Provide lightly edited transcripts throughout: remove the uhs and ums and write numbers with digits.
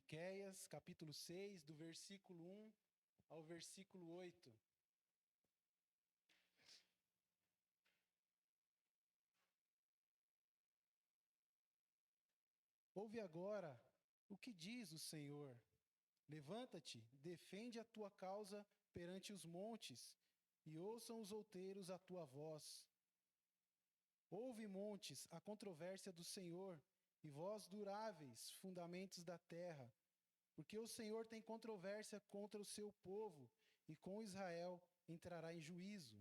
Miqueias, capítulo 6, do versículo 1 ao versículo 8. Ouve agora o que diz o Senhor. Levanta-te, defende a tua causa perante os montes, e ouçam os outeiros a tua voz. Ouve, montes, a controvérsia do Senhor, e vós duráveis, fundamentos da terra. Porque o Senhor tem controvérsia contra o seu povo, e com Israel entrará em juízo.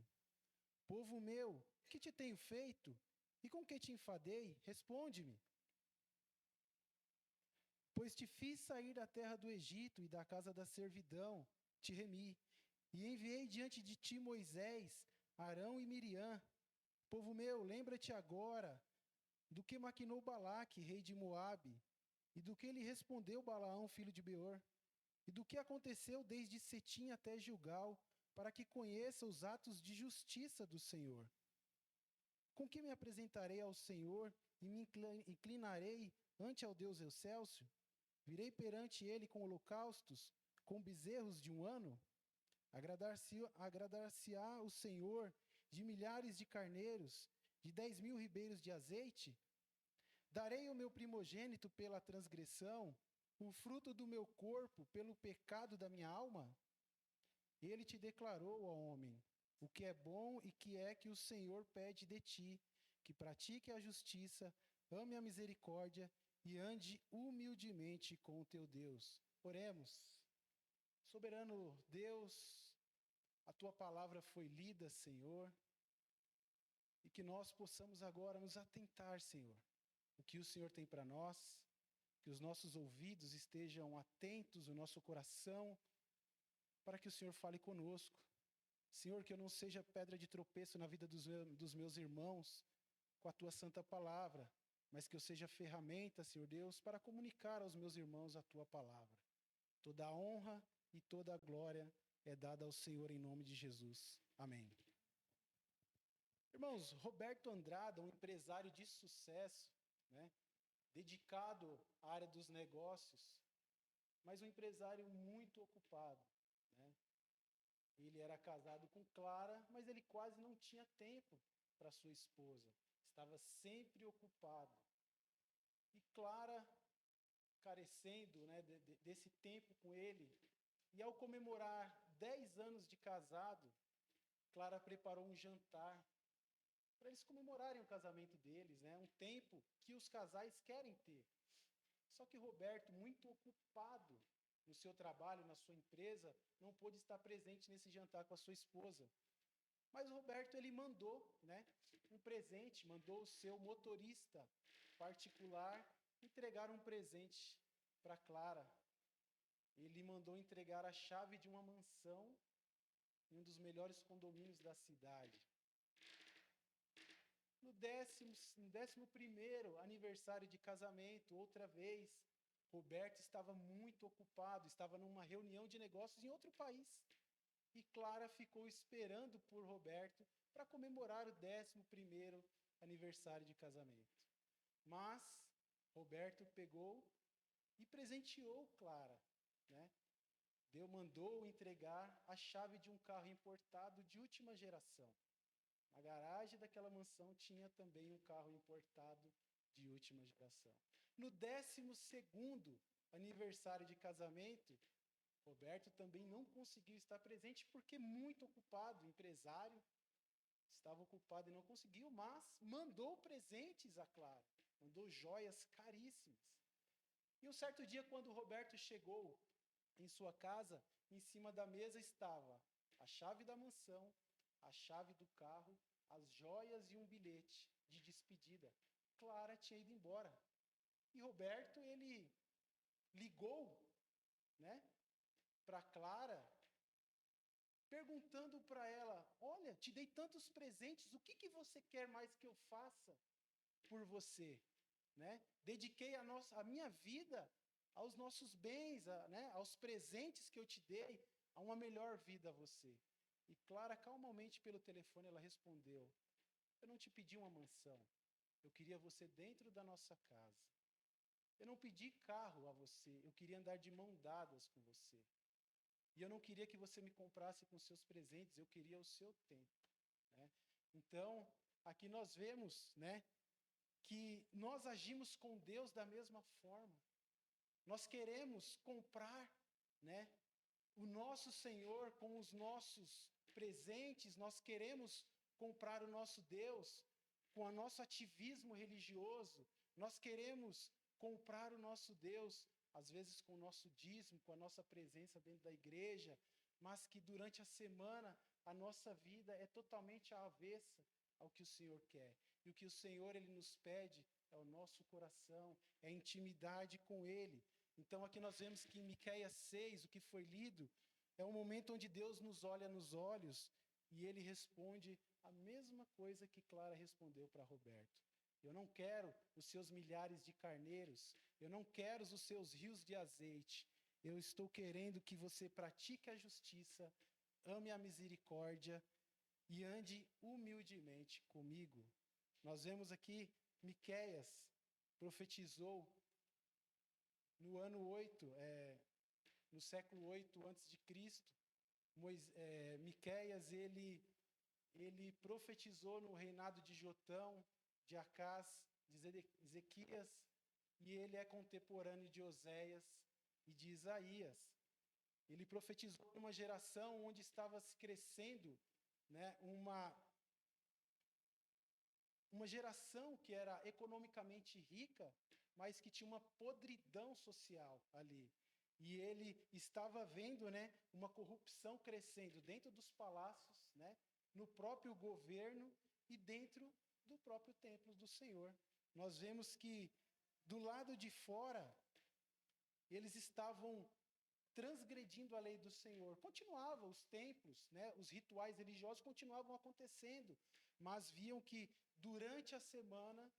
Povo meu, que te tenho feito? E com que te enfadei? Responde-me. Pois te fiz sair da terra do Egito e da casa da servidão, te remi, e enviei diante de ti Moisés, Arão e Miriam. Povo meu, lembra-te agora do que maquinou Balaque, rei de Moabe, e do que lhe respondeu Balaão, filho de Beor, e do que aconteceu desde Setim até Gilgal, para que conheça os atos de justiça do Senhor. Com que me apresentarei ao Senhor e me inclinarei ante ao Deus excelso? Virei perante ele com holocaustos, com bezerros de um ano? Agradar-se-á o Senhor de milhares de carneiros, de 10.000 ribeiros de azeite? Darei o meu primogênito pela transgressão, o fruto do meu corpo pelo pecado da minha alma? Ele te declarou, ó homem, o que é bom e que é que o Senhor pede de ti, que pratique a justiça, ame a misericórdia e ande humildemente com o teu Deus. Oremos. Soberano Deus, a tua palavra foi lida, Senhor, e que nós possamos agora nos atentar, Senhor, o que o Senhor tem para nós, que os nossos ouvidos estejam atentos, o nosso coração, para que o Senhor fale conosco. Senhor, que eu não seja pedra de tropeço na vida dos meus irmãos com a tua santa palavra, mas que eu seja ferramenta, Senhor Deus, para comunicar aos meus irmãos a tua palavra. Toda a honra e toda a glória é dada ao Senhor em nome de Jesus. Amém. Irmãos, Roberto Andrada, um empresário de sucesso, né, dedicado à área dos negócios, mas um empresário muito ocupado, né? Ele era casado com Clara, mas ele quase não tinha tempo para sua esposa. Estava sempre ocupado. E Clara, carecendo, né, desse tempo com ele, e ao comemorar 10 anos de casado, Clara preparou um jantar para eles comemorarem o casamento deles, né? Um tempo que os casais querem ter. Só que Roberto, muito ocupado no seu trabalho, na sua empresa, não pôde estar presente nesse jantar com a sua esposa. Mas Roberto, ele mandou, né, um presente, mandou o seu motorista particular entregar um presente para Clara. Ele mandou entregar a chave de uma mansão em um dos melhores condomínios da cidade. No 11º aniversário de casamento, outra vez, Roberto estava muito ocupado, estava numa reunião de negócios em outro país. E Clara ficou esperando por Roberto para comemorar o 11º aniversário de casamento. Mas Roberto pegou e presenteou Clara, né? Mandou entregar a chave de um carro importado de última geração. Na garagem daquela mansão tinha também um carro importado de última geração. No 12º aniversário de casamento, Roberto também não conseguiu estar presente porque muito ocupado, empresário, estava ocupado e não conseguiu, mas mandou presentes a Clara, mandou joias caríssimas. E um certo dia, quando Roberto chegou em sua casa, em cima da mesa estava a chave da mansão, a chave do carro, as joias e um bilhete de despedida. Clara tinha ido embora. E Roberto, ele ligou, né, para Clara, perguntando para ela: olha, te dei tantos presentes, o que você quer mais que eu faça por você? Né? Dediquei a minha vida aos nossos bens, né, aos presentes que eu te dei, a uma melhor vida a você. E Clara, calmamente pelo telefone, ela respondeu: eu não te pedi uma mansão, eu queria você dentro da nossa casa. Eu não pedi carro a você, eu queria andar de mão dadas com você. E eu não queria que você me comprasse com seus presentes, eu queria o seu tempo, né? Então, aqui nós vemos, né, que nós agimos com Deus da mesma forma. Nós queremos comprar, né, o nosso Senhor com os nossos presentes, nós queremos comprar o nosso Deus com o nosso ativismo religioso, nós queremos comprar o nosso Deus, às vezes com o nosso dízimo, com a nossa presença dentro da igreja, mas que durante a semana a nossa vida é totalmente avessa ao que o Senhor quer. E o que o Senhor ele nos pede é o nosso coração, é a intimidade com Ele. Então aqui nós vemos que em Miqueias 6, o que foi lido, é um momento onde Deus nos olha nos olhos e Ele responde a mesma coisa que Clara respondeu para Roberto. Eu não quero os seus milhares de carneiros, eu não quero os seus rios de azeite, eu estou querendo que você pratique a justiça, ame a misericórdia e ande humildemente comigo. Nós vemos aqui Miqueias profetizou no ano 8, no século 8 antes de Cristo. Miqueias ele profetizou no reinado de Jotão, de Acás, de Ezequias, e ele é contemporâneo de Oséias e de Isaías. Ele profetizou numa geração onde estava se crescendo, né, uma geração que era economicamente rica, mas que tinha uma podridão social ali. E ele estava vendo, né, uma corrupção crescendo dentro dos palácios, né, no próprio governo e dentro do próprio templo do Senhor. Nós vemos que do lado de fora eles estavam transgredindo a lei do Senhor. Continuavam os templos, né, os rituais religiosos continuavam acontecendo, mas viam que durante a semana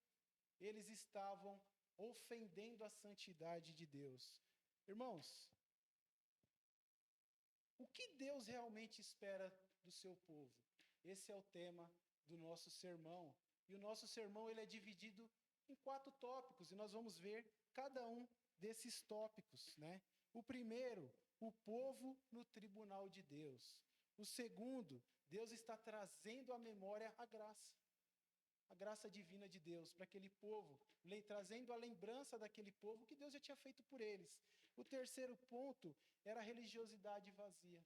eles estavam ofendendo a santidade de Deus. Irmãos, o que Deus realmente espera do seu povo? Esse é o tema do nosso sermão. E o nosso sermão ele é dividido em 4 tópicos, e nós vamos ver cada um desses tópicos, né? O primeiro, o povo no tribunal de Deus. O segundo, Deus está trazendo à memória a graça divina de Deus para aquele povo, trazendo a lembrança daquele povo que Deus já tinha feito por eles. O terceiro ponto era a religiosidade vazia.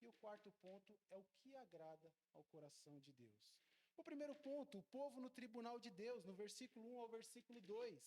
E o quarto ponto é o que agrada ao coração de Deus. O primeiro ponto, o povo no tribunal de Deus, no versículo 1 ao versículo 2.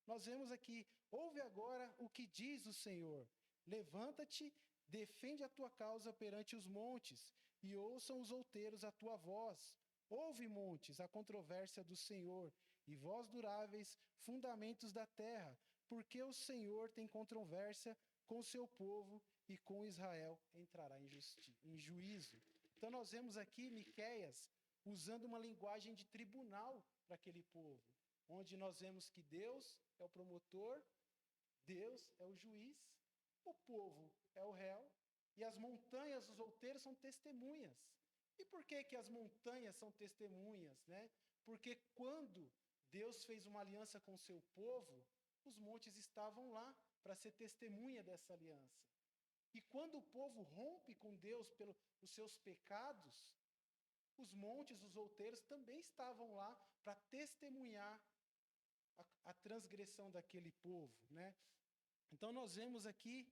Nós vemos aqui, ouve agora o que diz o Senhor. Levanta-te, defende a tua causa perante os montes, e ouçam os outeiros a tua voz. Ouve, montes, a controvérsia do Senhor, e vós duráveis, fundamentos da terra, porque o Senhor tem controvérsia com o seu povo, e com Israel entrará em juízo. Então nós vemos aqui Miqueias usando uma linguagem de tribunal para aquele povo, onde nós vemos que Deus é o promotor, Deus é o juiz, o povo é o réu, e as montanhas, os outeiros, são testemunhas. E por que as montanhas são testemunhas, né? Porque quando Deus fez uma aliança com o seu povo, os montes estavam lá para ser testemunha dessa aliança. E quando o povo rompe com Deus pelos seus pecados, os montes, os outeiros, também estavam lá para testemunhar a transgressão daquele povo, né? Então nós vemos aqui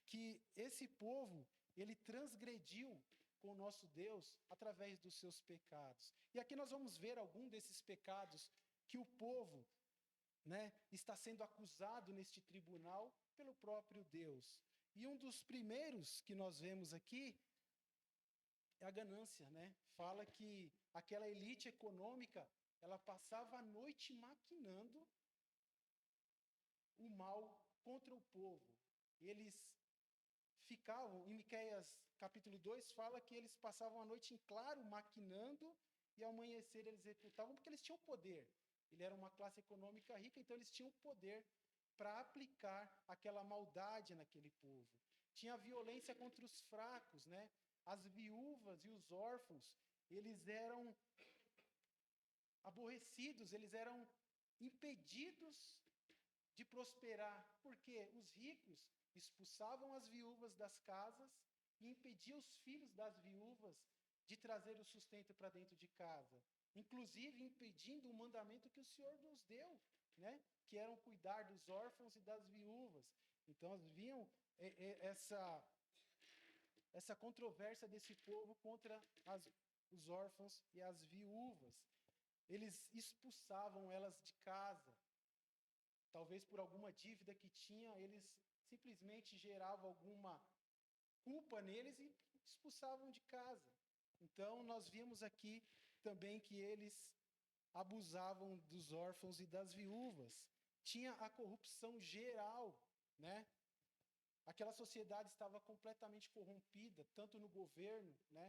que esse povo, ele transgrediu com o nosso Deus através dos seus pecados. E aqui nós vamos ver algum desses pecados que o povo, né, está sendo acusado neste tribunal pelo próprio Deus. E um dos primeiros que nós vemos aqui é a ganância, né? Fala que aquela elite econômica, ela passava a noite maquinando o mal contra o povo. Eles ficavam, em Miqueias capítulo 2, fala que eles passavam a noite em claro maquinando e ao amanhecer eles executavam porque eles tinham poder. Ele era uma classe econômica rica, então eles tinham poder para aplicar aquela maldade naquele povo. Tinha violência contra os fracos, né? As viúvas e os órfãos, eles eram aborrecidos, eles eram impedidos de prosperar. Porque os ricos expulsavam as viúvas das casas e impediam os filhos das viúvas de trazer o sustento para dentro de casa. Inclusive impedindo o mandamento que o Senhor nos deu, né? Que eram cuidar dos órfãos e das viúvas. Então, viam essa controvérsia desse povo contra os órfãos e as viúvas. Eles expulsavam elas de casa. Talvez por alguma dívida que tinha, eles simplesmente geravam alguma culpa neles e expulsavam de casa. Então, nós vimos aqui também que eles abusavam dos órfãos e das viúvas. Tinha a corrupção geral, né? Aquela sociedade estava completamente corrompida, tanto no governo, né?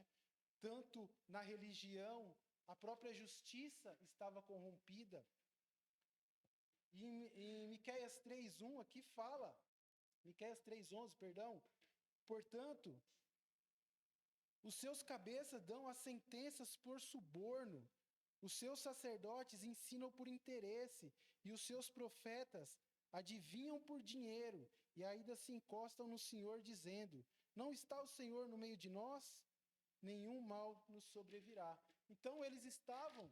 Tanto na religião, a própria justiça estava corrompida. E em Miqueias 3:1 aqui fala, Miqueias 3:11, perdão, portanto, os seus cabeças dão as sentenças por suborno, os seus sacerdotes ensinam por interesse, e os seus profetas adivinham por dinheiro, e ainda se encostam no Senhor, dizendo: não está o Senhor no meio de nós? Nenhum mal nos sobrevirá. Então eles estavam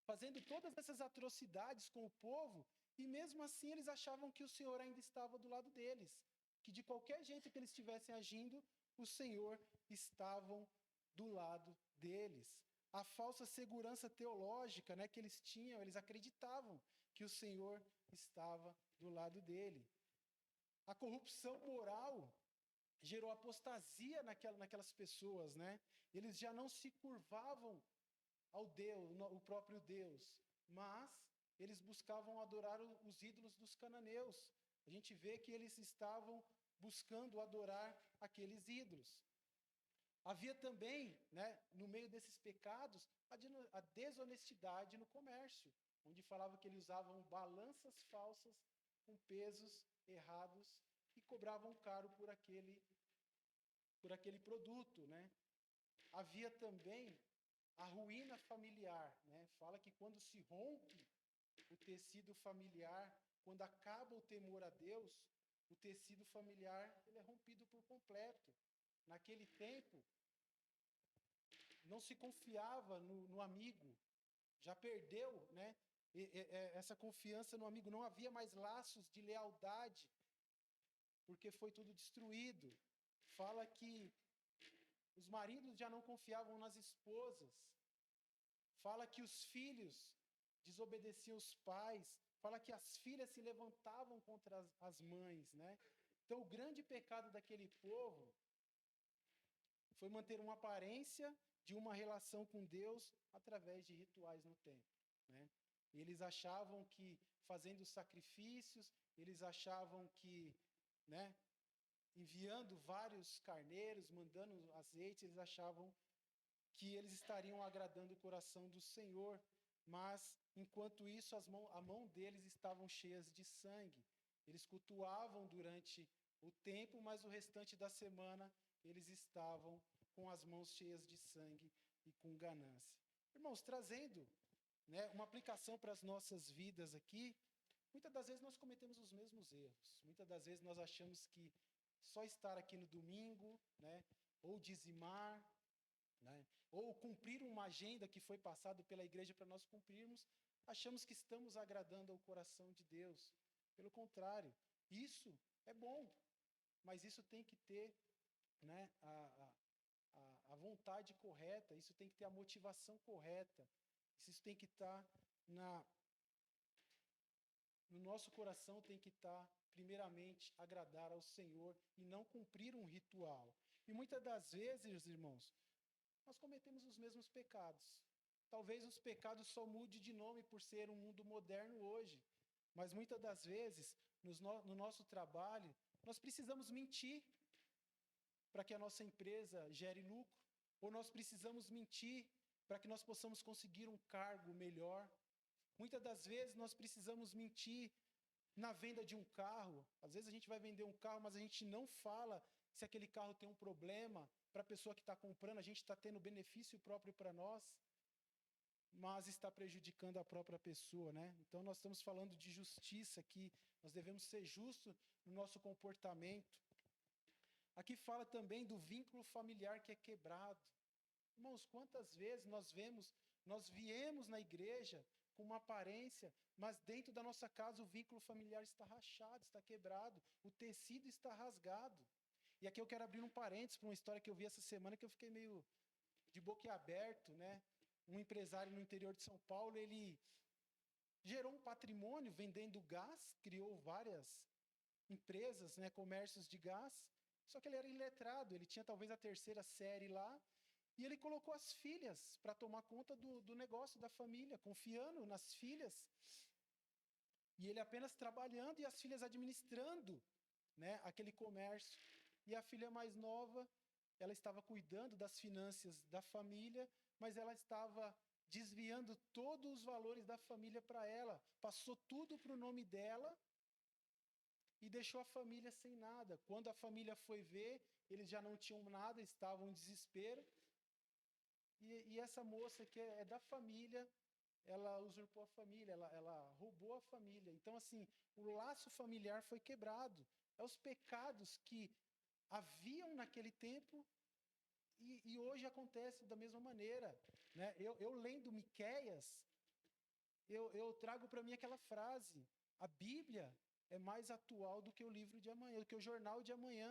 fazendo todas essas atrocidades com o povo, e mesmo assim eles achavam que o Senhor ainda estava do lado deles, que de qualquer jeito que eles estivessem agindo, o Senhor estava do lado deles. A falsa segurança teológica, né, que eles tinham, eles acreditavam que o Senhor estava do lado dele. A corrupção moral gerou apostasia naquelas pessoas, né? Eles já não se curvavam ao Deus, o próprio Deus, mas eles buscavam adorar os ídolos dos cananeus. A gente vê que eles estavam buscando adorar aqueles ídolos. Havia também, né, no meio desses pecados, a desonestidade no comércio, onde falava que eles usavam balanças falsas com pesos errados e cobravam caro por aquele produto, né? Havia também a ruína familiar, né? Fala que quando se rompe o tecido familiar, quando acaba o temor a Deus, o tecido familiar ele é rompido por completo. Naquele tempo, não se confiava no amigo, já perdeu, né? Essa confiança no amigo, não havia mais laços de lealdade, porque foi tudo destruído. Fala que os maridos já não confiavam nas esposas. Fala que os filhos desobedeciam os pais. Fala que as filhas se levantavam contra as mães, né? Então, o grande pecado daquele povo foi manter uma aparência de uma relação com Deus através de rituais no templo, né? Eles achavam que fazendo sacrifícios, eles achavam que, né, enviando vários carneiros, mandando azeite, eles achavam que eles estariam agradando o coração do Senhor, mas enquanto isso a mão deles estavam cheias de sangue. Eles cultuavam durante o tempo, mas o restante da semana eles estavam com as mãos cheias de sangue e com ganância. Irmãos, trazendo, né, uma aplicação para as nossas vidas aqui, muitas das vezes nós cometemos os mesmos erros. Muitas das vezes nós achamos que só estar aqui no domingo, né, ou dizimar, né, ou cumprir uma agenda que foi passada pela igreja para nós cumprirmos, achamos que estamos agradando ao coração de Deus. Pelo contrário, isso é bom, mas isso tem que ter, né, a vontade correta, isso tem que ter a motivação correta, isso tem que estar no nosso coração, tem que estar, primeiramente, agradar ao Senhor e não cumprir um ritual. E muitas das vezes, irmãos, nós cometemos os mesmos pecados. Talvez os pecados só mudem de nome por ser um mundo moderno hoje, mas muitas das vezes, no nosso trabalho, nós precisamos mentir para que a nossa empresa gere lucro, ou nós precisamos mentir para que nós possamos conseguir um cargo melhor. Muitas das vezes nós precisamos mentir na venda de um carro. Às vezes a gente vai vender um carro, mas a gente não fala se aquele carro tem um problema para a pessoa que está comprando, a gente está tendo benefício próprio para nós. mas está prejudicando a própria pessoa, né? Então nós estamos falando de justiça aqui, nós devemos ser justos no nosso comportamento. Aqui fala também do vínculo familiar que é quebrado. Irmãos, quantas vezes nós viemos na igreja com uma aparência, mas dentro da nossa casa o vínculo familiar está rachado, está quebrado, o tecido está rasgado. E aqui eu quero abrir um parênteses para uma história que eu vi essa semana que eu fiquei meio de boquiaberto, né? Um empresário no interior de São Paulo, ele gerou um patrimônio vendendo gás, criou várias empresas, né, comércios de gás, só que ele era iletrado, ele tinha talvez a terceira série lá, e ele colocou as filhas para tomar conta do negócio da família, confiando nas filhas, e ele apenas trabalhando e as filhas administrando, né, aquele comércio. E a filha mais nova, ela estava cuidando das finanças da família, mas ela estava desviando todos os valores da família para ela, passou tudo para o nome dela e deixou a família sem nada. Quando a família foi ver, eles já não tinham nada, estavam em desespero. E essa moça que é da família, ela usurpou a família, ela roubou a família. Então, assim, o laço familiar foi quebrado. É os pecados que haviam naquele tempo e hoje acontece da mesma maneira, né? Eu lendo Miqueias, eu trago para mim aquela frase: a Bíblia é mais atual do que o livro de amanhã, do que o jornal de amanhã,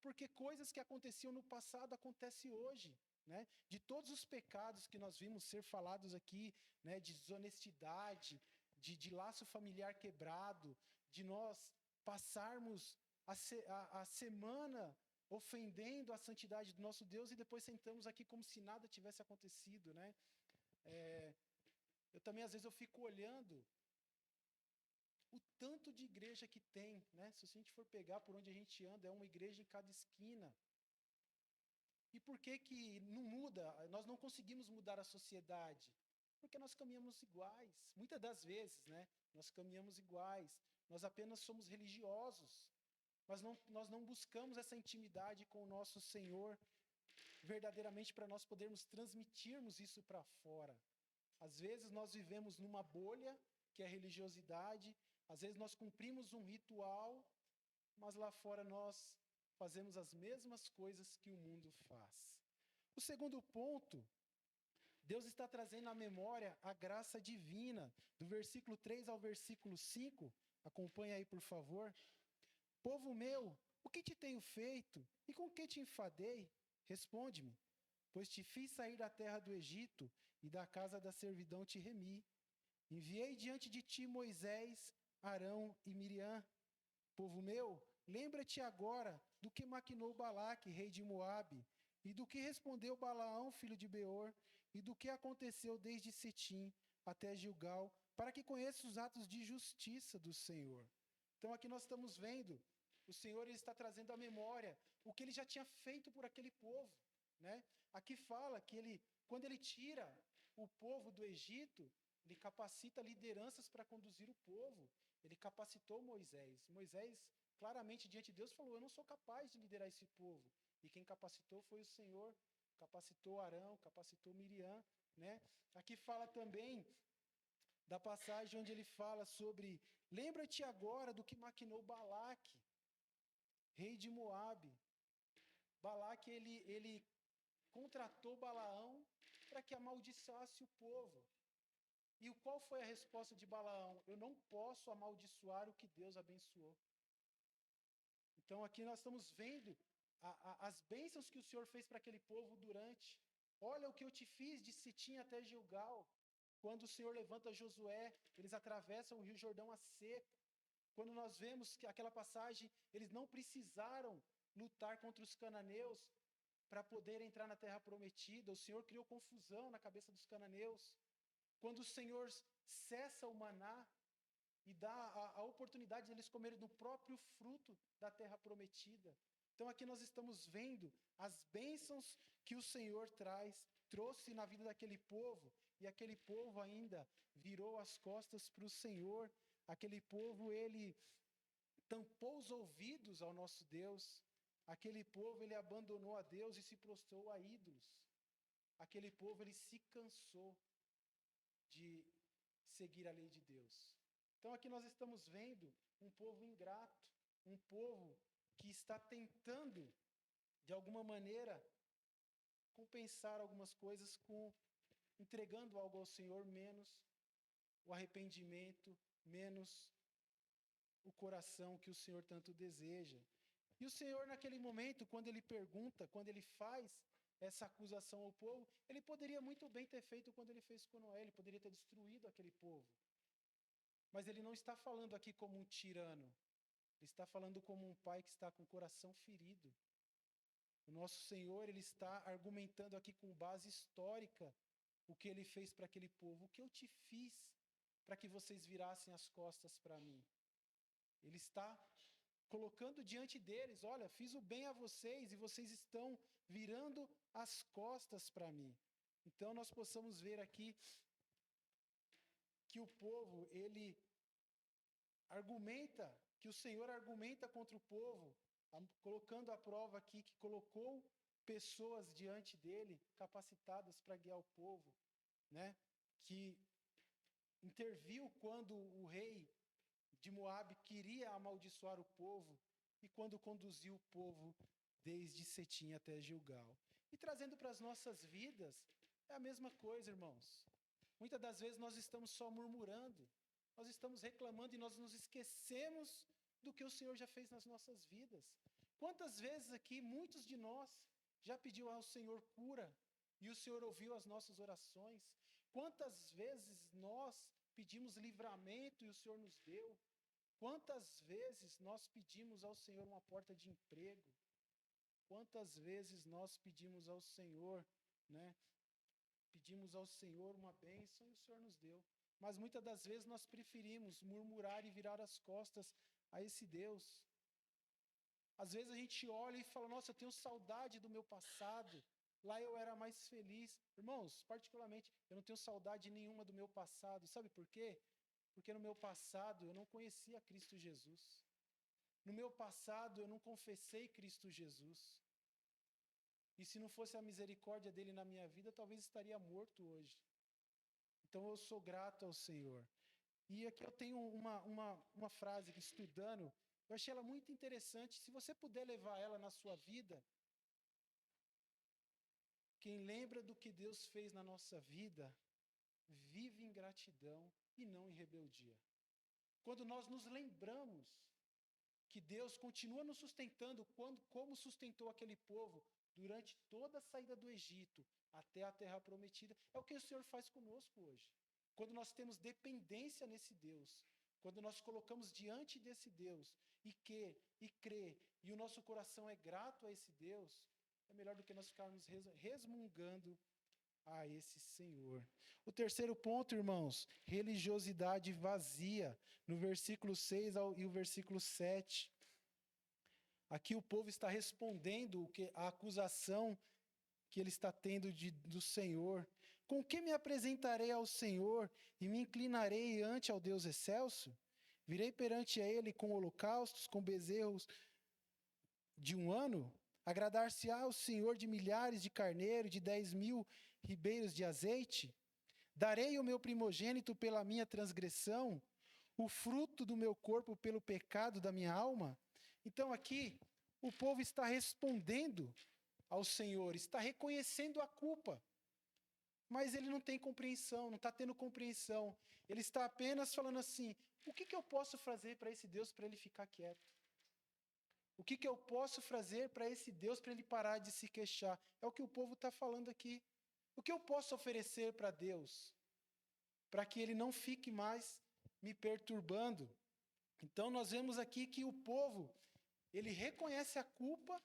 porque coisas que aconteciam no passado acontecem hoje, né? De todos os pecados que nós vimos ser falados aqui, né? De desonestidade, de laço familiar quebrado, de nós passarmos a semana ofendendo a santidade do nosso Deus e depois sentamos aqui como se nada tivesse acontecido, né? Eu também, às vezes, eu fico olhando o tanto de igreja que tem, né? Se a gente for pegar por onde a gente anda, é uma igreja em cada esquina. E por que não muda? Nós não conseguimos mudar a sociedade? Porque nós caminhamos iguais. Muitas das vezes, né? Nós caminhamos iguais. Nós apenas somos religiosos. Nós não buscamos essa intimidade com o nosso Senhor verdadeiramente para nós podermos transmitirmos isso para fora. Às vezes nós vivemos numa bolha, que é a religiosidade, às vezes nós cumprimos um ritual, mas lá fora nós fazemos as mesmas coisas que o mundo faz. O segundo ponto, Deus está trazendo à memória a graça divina, do versículo 3 ao versículo 5, acompanha aí por favor. Povo meu, o que te tenho feito e com que te enfadei? Responde-me, pois te fiz sair da terra do Egito e da casa da servidão te remi. Enviei diante de ti Moisés, Arão e Miriam. Povo meu, lembra-te agora do que maquinou Balaque, rei de Moabe, e do que respondeu Balaão, filho de Beor, e do que aconteceu desde Sitim até Gilgal, para que conheça os atos de justiça do Senhor. Então aqui nós estamos vendo, o Senhor ele está trazendo à memória o que ele já tinha feito por aquele povo, né? Aqui fala que quando ele tira o povo do Egito, ele capacita lideranças para conduzir o povo. Ele capacitou Moisés. Moisés, claramente, diante de Deus, falou: eu não sou capaz de liderar esse povo. E quem capacitou foi o Senhor. Capacitou Arão, capacitou Miriam, né? Aqui fala também da passagem onde ele fala sobre: lembra-te agora do que maquinou Balaque, rei de Moabe. Balaque, ele contratou Balaão para que amaldiçoasse o povo. E qual foi a resposta de Balaão? Eu não posso amaldiçoar o que Deus abençoou. Então aqui nós estamos vendo as bênçãos que o Senhor fez para aquele povo durante. Olha o que eu te fiz de Sitim até Gilgal. Quando o Senhor levanta Josué, eles atravessam o Rio Jordão a seco. Quando nós vemos que aquela passagem, eles não precisaram lutar contra os cananeus para poder entrar na terra prometida. O Senhor criou confusão na cabeça dos cananeus. Quando o Senhor cessa o maná e dá a oportunidade de eles comerem do próprio fruto da terra prometida. Então aqui nós estamos vendo as bênçãos que o Senhor trouxe na vida daquele povo, e aquele povo ainda virou as costas para o Senhor. Aquele povo, ele tampou os ouvidos ao nosso Deus. Aquele povo, ele abandonou a Deus e se prostrou a ídolos. Aquele povo, ele se cansou. de seguir a lei de Deus. Então aqui nós estamos vendo um povo ingrato, um povo que está tentando, de alguma maneira, compensar algumas coisas entregando algo ao Senhor, menos o arrependimento, menos o coração que o Senhor tanto deseja. E o Senhor, naquele momento, quando ele pergunta, quando ele faz essa acusação ao povo, ele poderia muito bem ter feito quando ele fez com Noé, ele poderia ter destruído aquele povo. Mas ele não está falando aqui como um tirano, ele está falando como um pai que está com o coração ferido. O nosso Senhor, ele está argumentando aqui com base histórica o que ele fez para aquele povo. O que eu te fiz para que vocês virassem as costas para mim? Ele está colocando diante deles, olha, fiz o bem a vocês e vocês estão virando as costas para mim. Então nós possamos ver aqui que o povo, ele argumenta, que o Senhor argumenta contra o povo, colocando à prova aqui que colocou pessoas diante dele, capacitadas para guiar o povo, né? Que interviu quando o rei de Moabe queria amaldiçoar o povo e quando conduziu o povo desde Cetim até Gilgal. E trazendo para as nossas vidas, é a mesma coisa, irmãos. Muitas das vezes nós estamos só murmurando, nós estamos reclamando e nós nos esquecemos do que o Senhor já fez nas nossas vidas. Quantas vezes aqui, muitos de nós já pediu ao Senhor cura e o Senhor ouviu as nossas orações? Quantas vezes nós pedimos livramento e o Senhor nos deu? Quantas vezes nós pedimos ao Senhor uma porta de emprego? Quantas vezes nós pedimos ao Senhor, né? Pedimos ao Senhor uma bênção e o Senhor nos deu. Mas muitas das vezes nós preferimos murmurar e virar as costas a esse Deus. Às vezes a gente olha e fala, nossa, eu tenho saudade do meu passado. Lá eu era mais feliz. Irmãos, particularmente, eu não tenho saudade nenhuma do meu passado. Sabe por quê? Porque no meu passado eu não conhecia Cristo Jesus. No meu passado eu não confessei Cristo Jesus. E se não fosse a misericórdia dele na minha vida, talvez estaria morto hoje. Então eu sou grato ao Senhor. E aqui eu tenho uma frase que, estudando, eu achei ela muito interessante. Se você puder levar ela na sua vida, quem lembra do que Deus fez na nossa vida, vive em gratidão e não em rebeldia. Quando nós nos lembramos que Deus continua nos sustentando, como sustentou aquele povo durante toda a saída do Egito até a terra prometida, é o que o Senhor faz conosco hoje. Quando nós temos dependência nesse Deus, quando nós colocamos diante desse Deus e crê, e o nosso coração é grato a esse Deus, é melhor do que nós ficarmos resmungando a esse Senhor. O terceiro ponto, irmãos, religiosidade vazia, no versículo 6 e o versículo 7. Aqui o povo está respondendo a acusação que ele está tendo do Senhor. Com que me apresentarei ao Senhor e me inclinarei ante ao Deus excelso? Virei perante a ele com holocaustos, com bezerros de 1 ano? Agradar-se-á o Senhor de milhares de carneiros, de 10.000 ribeiros de azeite? Darei o meu primogênito pela minha transgressão, o fruto do meu corpo pelo pecado da minha alma? Então aqui, o povo está respondendo ao Senhor, está reconhecendo a culpa, mas ele não tem compreensão, não está tendo compreensão. Ele está apenas falando assim, o que eu posso fazer para esse Deus para ele ficar quieto? O que eu posso fazer para esse Deus para ele parar de se queixar? É o que o povo está falando aqui. O que eu posso oferecer para Deus para que ele não fique mais me perturbando? Então nós vemos aqui que o povo, ele reconhece a culpa,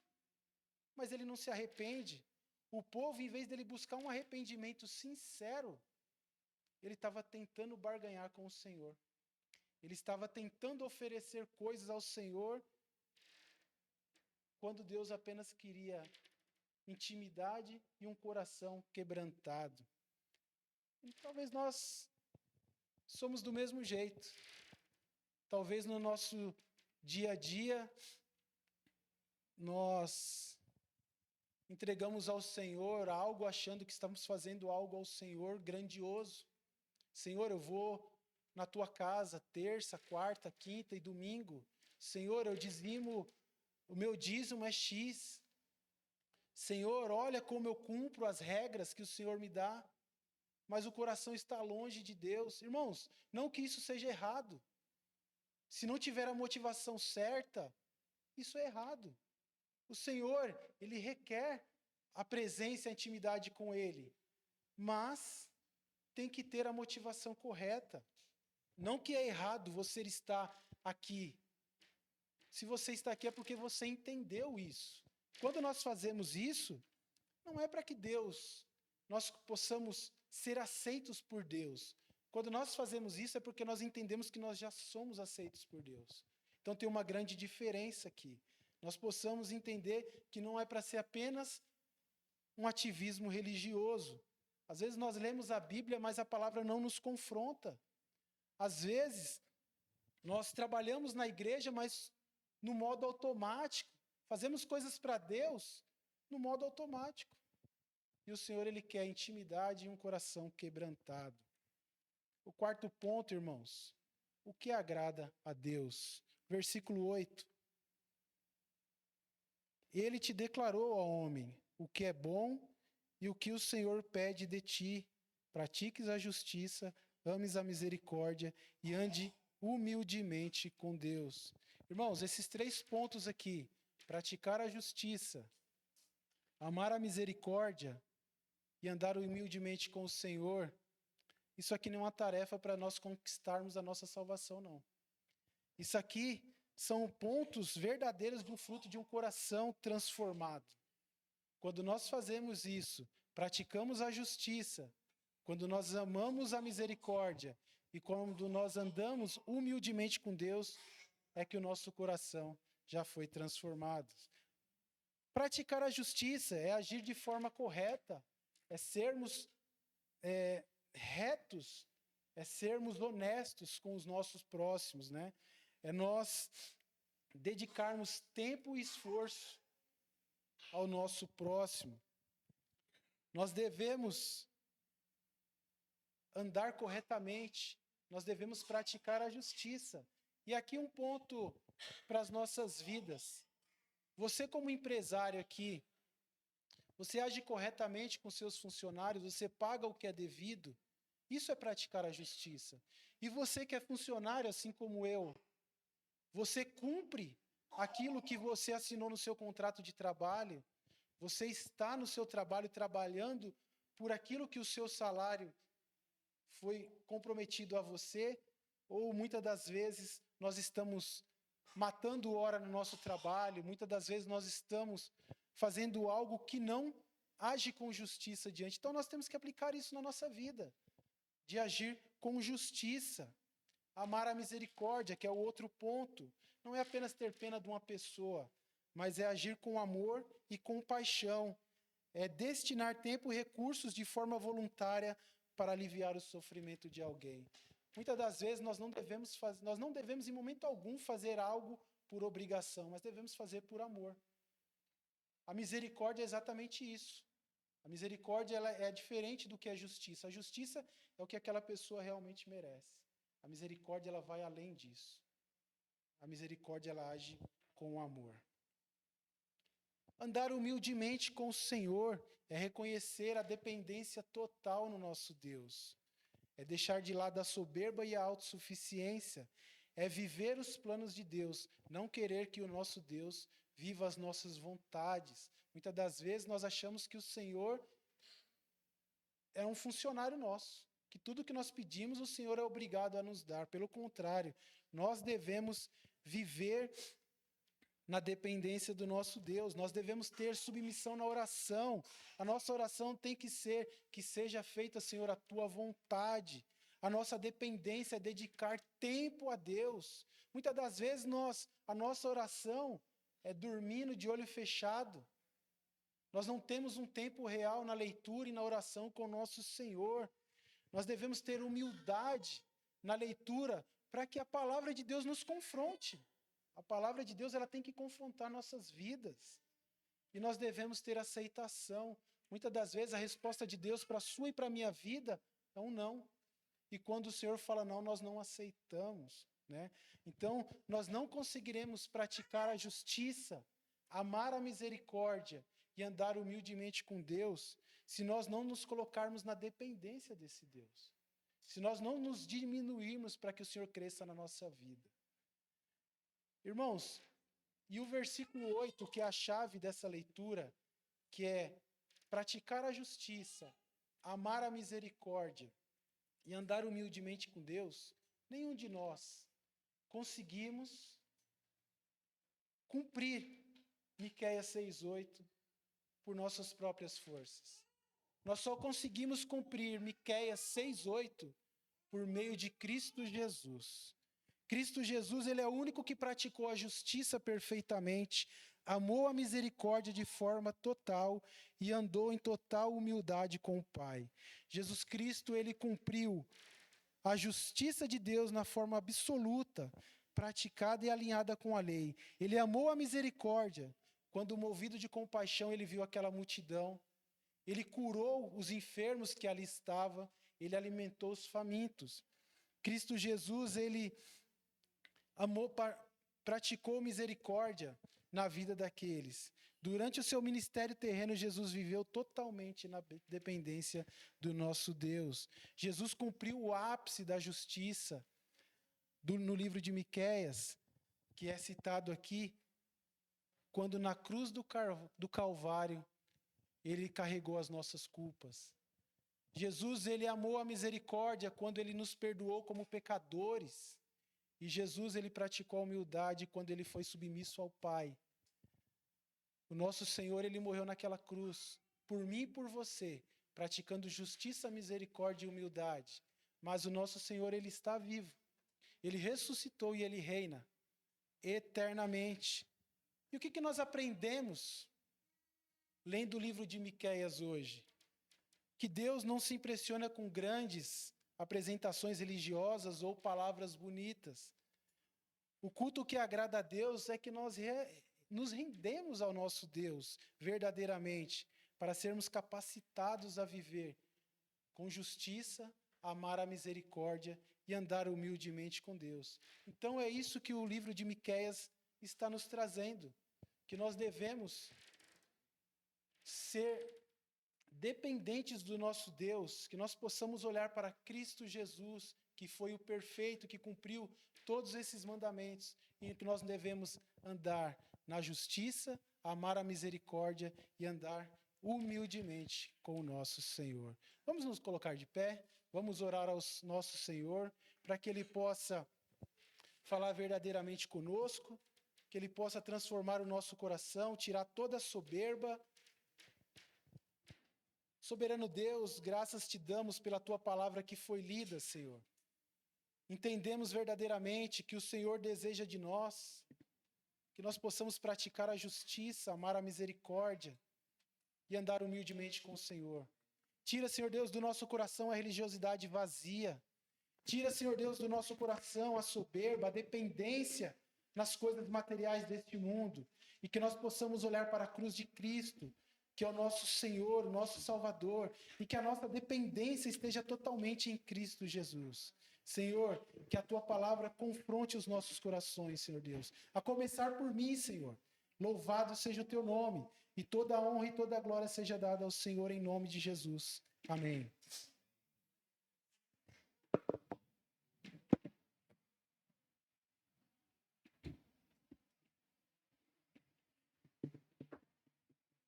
mas ele não se arrepende. O povo, em vez dele buscar um arrependimento sincero, ele estava tentando barganhar com o Senhor. Ele estava tentando oferecer coisas ao Senhor, quando Deus apenas queria intimidade e um coração quebrantado. E talvez nós somos do mesmo jeito. Talvez no nosso dia a dia, nós entregamos ao Senhor algo achando que estamos fazendo algo ao Senhor grandioso. Senhor, eu vou na tua casa terça, quarta, quinta e domingo. Senhor, eu dizimo, o meu dízimo é X. Senhor, olha como eu cumpro as regras que o Senhor me dá, mas o coração está longe de Deus. Irmãos, não que isso seja errado. Se não tiver a motivação certa, isso é errado. O Senhor, Ele requer a presença e a intimidade com Ele, mas tem que ter a motivação correta. Não que é errado você estar aqui. Se você está aqui é porque você entendeu isso. Quando nós fazemos isso, não é para que nós possamos ser aceitos por Deus. Quando nós fazemos isso é porque nós entendemos que nós já somos aceitos por Deus. Então tem uma grande diferença aqui. Nós possamos entender que não é para ser apenas um ativismo religioso. Às vezes nós lemos a Bíblia, mas a palavra não nos confronta. Às vezes nós trabalhamos na igreja, mas no modo automático. Fazemos coisas para Deus no modo automático. E o Senhor, Ele quer intimidade e um coração quebrantado. O quarto ponto, irmãos, o que agrada a Deus? Versículo 8. Ele te declarou, ó homem, o que é bom e o que o Senhor pede de ti. Pratiques a justiça, ames a misericórdia e ande humildemente com Deus. Irmãos, esses 3 pontos aqui, praticar a justiça, amar a misericórdia e andar humildemente com o Senhor, isso aqui não é uma tarefa para nós conquistarmos a nossa salvação, não. Isso aqui são pontos verdadeiros do fruto de um coração transformado. Quando nós fazemos isso, praticamos a justiça, quando nós amamos a misericórdia e quando nós andamos humildemente com Deus, é que o nosso coração já foi transformado. Praticar a justiça é agir de forma correta, é sermos retos, é sermos honestos com os nossos próximos, né? É nós dedicarmos tempo e esforço ao nosso próximo. Nós devemos andar corretamente, nós devemos praticar a justiça. E aqui um ponto para as nossas vidas. Você como empresário aqui, você age corretamente com seus funcionários, você paga o que é devido, isso é praticar a justiça. E você que é funcionário, assim como eu, você cumpre aquilo que você assinou no seu contrato de trabalho, você está no seu trabalho trabalhando por aquilo que o seu salário foi comprometido a você, ou muitas das vezes nós estamos matando hora no nosso trabalho, muitas das vezes nós estamos fazendo algo que não age com justiça diante. Então nós temos que aplicar isso na nossa vida, de agir com justiça. Amar a misericórdia, que é o outro ponto. Não é apenas ter pena de uma pessoa, mas é agir com amor e com paixão. É destinar tempo e recursos de forma voluntária para aliviar o sofrimento de alguém. Muitas das vezes nós não devemos em momento algum fazer algo por obrigação, mas devemos fazer por amor. A misericórdia é exatamente isso. A misericórdia ela é diferente do que a justiça. A justiça é o que aquela pessoa realmente merece. A misericórdia ela vai além disso. A misericórdia ela age com amor. Andar humildemente com o Senhor é reconhecer a dependência total no nosso Deus. É deixar de lado a soberba e a autossuficiência. É viver os planos de Deus, não querer que o nosso Deus viva as nossas vontades. Muitas das vezes nós achamos que o Senhor é um funcionário nosso, que tudo que nós pedimos o Senhor é obrigado a nos dar. Pelo contrário, nós devemos viver na dependência do nosso Deus. Nós devemos ter submissão na oração. A nossa oração tem que ser que seja feita, Senhor, a tua vontade. A nossa dependência é dedicar tempo a Deus. Muitas das vezes a nossa oração é dormindo de olho fechado. Nós não temos um tempo real na leitura e na oração com o nosso Senhor. Nós devemos ter humildade na leitura para que a palavra de Deus nos confronte. A palavra de Deus ela tem que confrontar nossas vidas. E nós devemos ter aceitação. Muitas das vezes a resposta de Deus para a sua e para a minha vida é um não. e quando o Senhor fala não, nós não aceitamos, né? Então, nós não conseguiremos praticar a justiça, amar a misericórdia e andar humildemente com Deus, se nós não nos colocarmos na dependência desse Deus. Se nós não nos diminuirmos para que o Senhor cresça na nossa vida. Irmãos, e o versículo 8, que é a chave dessa leitura, que é praticar a justiça, amar a misericórdia e andar humildemente com Deus, nenhum de nós conseguimos cumprir Miqueias 6:8 por nossas próprias forças. Nós só conseguimos cumprir Miqueias 6:8 por meio de Cristo Jesus. Cristo Jesus, ele é o único que praticou a justiça perfeitamente, amou a misericórdia de forma total e andou em total humildade com o Pai. Jesus Cristo, ele cumpriu a justiça de Deus na forma absoluta, praticada e alinhada com a lei. Ele amou a misericórdia. Quando, movido de compaixão, ele viu aquela multidão. Ele curou os enfermos que ali estavam. Ele alimentou os famintos. Cristo Jesus, ele praticou misericórdia na vida daqueles. Durante o seu ministério terreno, Jesus viveu totalmente na dependência do nosso Deus. Jesus cumpriu o ápice da justiça no livro de Miqueias, que é citado aqui, quando na cruz do Calvário, ele carregou as nossas culpas. Jesus, ele amou a misericórdia quando ele nos perdoou como pecadores. E Jesus, ele praticou a humildade quando ele foi submisso ao Pai. O nosso Senhor, ele morreu naquela cruz, por mim e por você, praticando justiça, misericórdia e humildade. Mas o nosso Senhor, ele está vivo. Ele ressuscitou e ele reina eternamente. E o que nós aprendemos lendo o livro de Miqueias hoje? Que Deus não se impressiona com grandes apresentações religiosas ou palavras bonitas. O culto que agrada a Deus é que nós nos rendemos ao nosso Deus verdadeiramente, para sermos capacitados a viver com justiça, amar a misericórdia e andar humildemente com Deus. Então é isso que o livro de Miqueias está nos trazendo, que nós devemos ser dependentes do nosso Deus, que nós possamos olhar para Cristo Jesus, que foi o perfeito, que cumpriu todos esses mandamentos, e que nós devemos andar na justiça, amar a misericórdia e andar humildemente com o nosso Senhor. Vamos nos colocar de pé, vamos orar ao nosso Senhor, para que Ele possa falar verdadeiramente conosco, que Ele possa transformar o nosso coração, tirar toda a soberba. Soberano Deus, graças te damos pela tua palavra que foi lida, Senhor. Entendemos verdadeiramente que o Senhor deseja de nós, que nós possamos praticar a justiça, amar a misericórdia e andar humildemente com o Senhor. Tira, Senhor Deus, do nosso coração a religiosidade vazia. Tira, Senhor Deus, do nosso coração a soberba, a dependência nas coisas materiais deste mundo. E que nós possamos olhar para a cruz de Cristo, que é o nosso Senhor, o nosso Salvador, e que a nossa dependência esteja totalmente em Cristo Jesus. Senhor, que a tua palavra confronte os nossos corações, Senhor Deus. A começar por mim, Senhor. Louvado seja o teu nome, e toda a honra e toda a glória seja dada ao Senhor em nome de Jesus. Amém.